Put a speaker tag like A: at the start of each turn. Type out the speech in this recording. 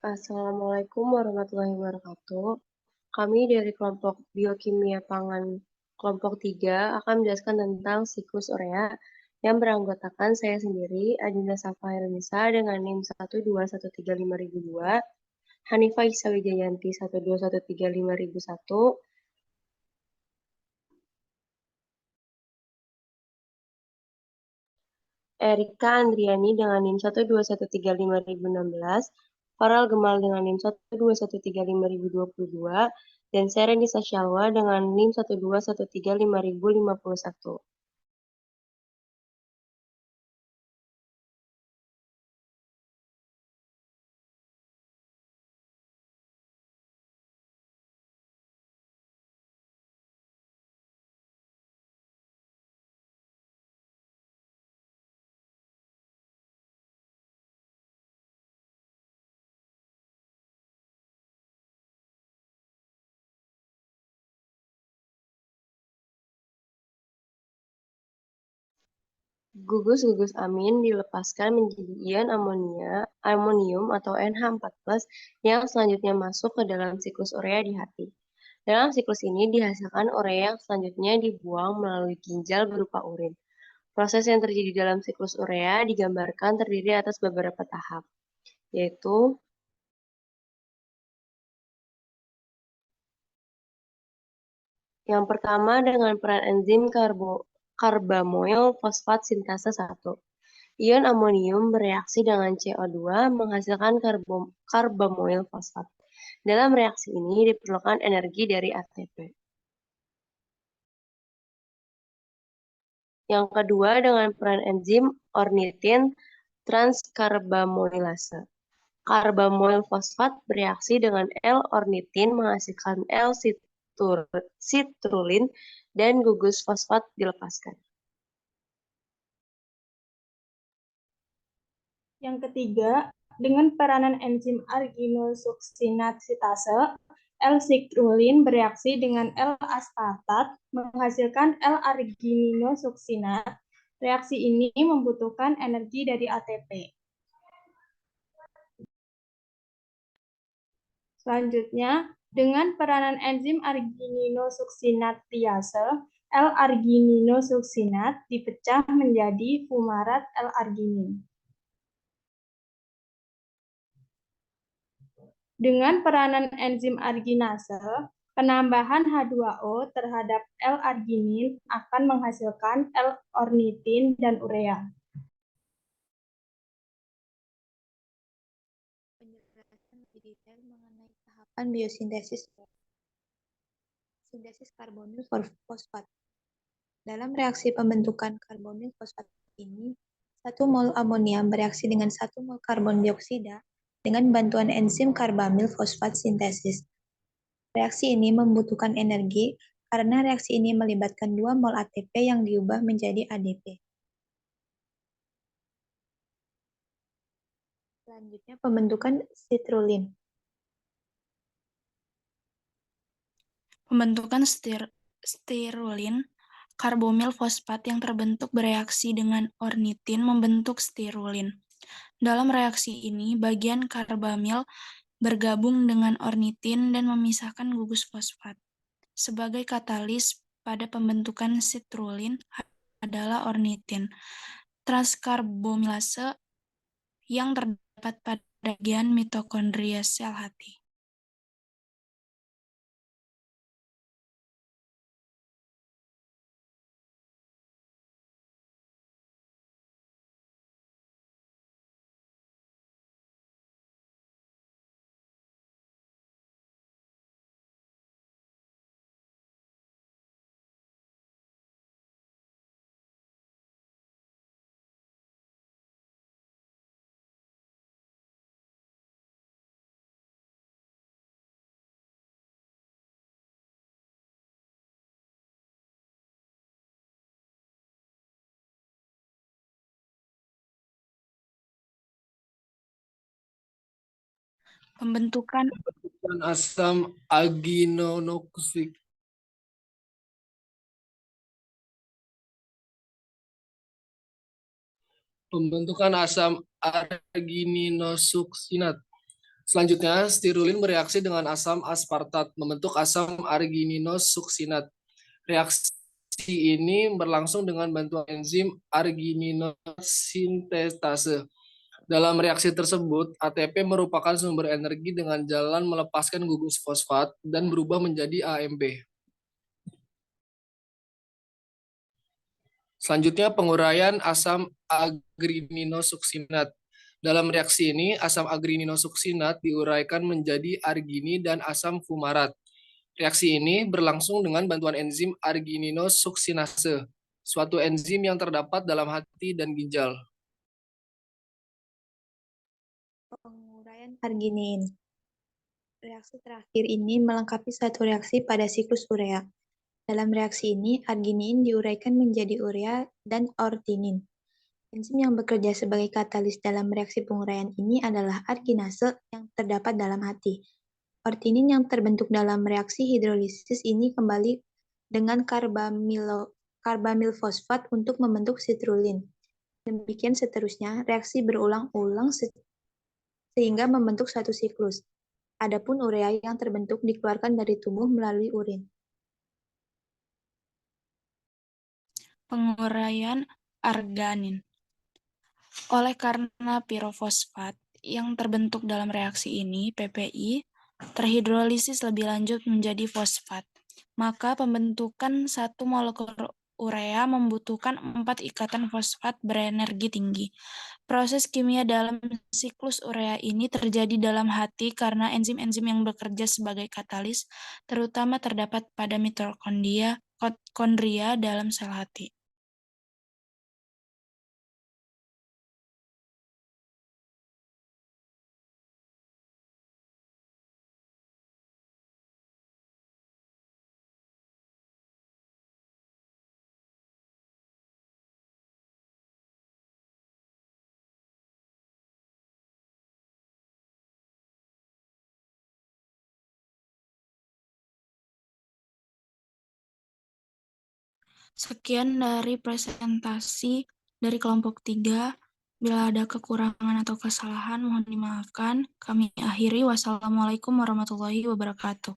A: Assalamualaikum warahmatullahi wabarakatuh. Kami dari kelompok Biokimia Pangan kelompok 3 akan menjelaskan tentang siklus urea yang beranggotakan saya sendiri, Adinda Safa Nisa dengan NIM 12135.002, Hanifah Isawijayanti 12135.001, Erika Andriani dengan NIM 12135.016, Farel Gemal dengan NIM 12135.022, dan Serenisa Syalwa dengan NIM 12135.051. Gugus-gugus amin dilepaskan menjadi ion amonium atau NH4+ yang selanjutnya masuk ke dalam siklus urea di hati. Dalam siklus ini dihasilkan urea yang selanjutnya dibuang melalui ginjal berupa urin. Proses yang terjadi dalam siklus urea digambarkan terdiri atas beberapa tahap, yaitu yang pertama dengan peran enzim karbamoil fosfat sintase 1. Ion amonium bereaksi dengan CO2 menghasilkan karbamoil fosfat. Dalam reaksi ini diperlukan energi dari ATP. Yang kedua dengan peran enzim ornitin transkarbamoilase. Karbamoil fosfat bereaksi dengan L-ornitin menghasilkan L-citrulin dan gugus fosfat dilepaskan.
B: Yang ketiga, dengan peranan enzim arginosuksinat sintase, L-citrulin bereaksi dengan L-aspartat menghasilkan L-arginosuksinat. Reaksi ini membutuhkan energi dari ATP. Selanjutnya, dengan peranan enzim arginosuksinatiase, L-arginosuksinat dipecah menjadi fumarat L-arginin. Dengan peranan enzim arginase, penambahan H2O terhadap L-arginin akan menghasilkan L-ornitin dan urea.
C: Penjelasan lebih detail mengenai tahapan biosintesis karbonil fosfat. Dalam reaksi pembentukan karbonil fosfat ini, 1 mol amonia bereaksi dengan 1 mol karbon dioksida dengan bantuan enzim karbamil fosfat sintesis. Reaksi ini membutuhkan energi karena reaksi ini melibatkan 2 mol ATP yang diubah menjadi ADP. Selanjutnya pembentukan citrulin.
D: Pembentukan stirulin, karbomil fosfat yang terbentuk bereaksi dengan ornitin membentuk stirulin. Dalam reaksi ini, bagian karbamil bergabung dengan ornitin dan memisahkan gugus fosfat. Sebagai katalis pada pembentukan citrulin adalah ornitin transkarbomilase yang terdapat pada bagian mitokondria sel hati. Pembentukan
E: asam aginoksik. Pembentukan asam arginosuksinat. Selanjutnya, stirulin bereaksi dengan asam aspartat membentuk asam argininosuksinat. Reaksi ini berlangsung dengan bantuan enzim argininosintestase. Dalam reaksi tersebut, ATP merupakan sumber energi dengan jalan melepaskan gugus fosfat dan berubah menjadi AMP. Selanjutnya, penguraian asam agrinisoksinat. Dalam reaksi ini, asam agrinisoksinat diuraikan menjadi argini dan asam fumarat. Reaksi ini berlangsung dengan bantuan enzim argininosuksinase, suatu enzim yang terdapat dalam hati dan ginjal.
C: Penguraian arginin. Reaksi terakhir ini melengkapi satu reaksi pada siklus urea. Dalam reaksi ini, arginin diuraikan menjadi urea dan ortinin. Enzim yang bekerja sebagai katalis dalam reaksi penguraian ini adalah arginase yang terdapat dalam hati. Ortinin yang terbentuk dalam reaksi hidrolisis ini kembali dengan karbamil fosfat untuk membentuk sitrulin. Demikian seterusnya, reaksi berulang-ulang sehingga membentuk satu siklus. Adapun urea yang terbentuk dikeluarkan dari tubuh melalui urin.
D: Penguraian arganin. Oleh karena pirofosfat yang terbentuk dalam reaksi ini, PPI, terhidrolisis lebih lanjut menjadi fosfat. Maka pembentukan satu molekul urea membutuhkan 4 ikatan fosfat berenergi tinggi. Proses kimia dalam siklus urea ini terjadi dalam hati karena enzim-enzim yang bekerja sebagai katalis, terutama terdapat pada mitokondria dalam sel hati. Sekian dari presentasi dari kelompok 3. Bila ada kekurangan atau kesalahan, mohon dimaafkan. Kami akhiri. Wassalamualaikum warahmatullahi wabarakatuh.